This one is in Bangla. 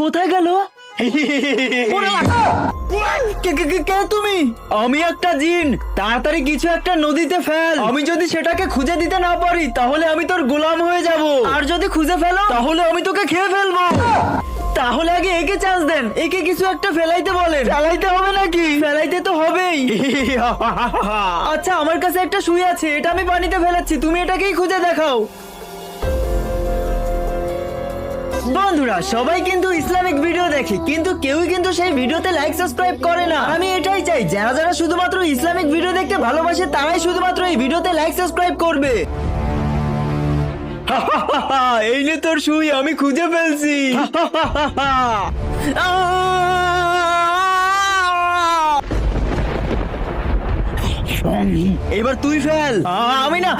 কোথায় গেল? কে তুমি? আমি একটা জিন। তাড়াতাড়ি কিছু একটা নদীতে ফেল। আমি যদি সেটাকে খুঁজে দিতে না পারি তাহলে আমি তোর গোলাম হয়ে যাব, আর যদি খুঁজে ফেলো তাহলে আমি তোকে খেয়ে ফেলবো। তাহলে আগে একে চান্স দেন, একে কিছু একটা ফেলাইতে বলেন। ফেলাইতে হবে নাকি? ফেলাইতে তো হবেই। আচ্ছা, আমার কাছে একটা সুই আছে, এটা আমি পানিতে ফেলাচ্ছি, তুমি এটাকেই খুঁজে দেখাও। বন্ধুরা, সবাই কিন্তু ইসলামিক ভিডিও দেখে, কিন্তু কেউই কিন্তু সেই ভিডিওতে লাইক সাবস্ক্রাইব করে না। আমি এটাই চাই, যারা যারা শুধুমাত্র ইসলামিক ভিডিও দেখতে ভালোবাসে তারাই শুধুমাত্র এই ভিডিওতে লাইক সাবস্ক্রাইব করবে। এই নে তোর সুই, আমি খুঁজে ফেলছি। এবার তুই ফেল। আমি না।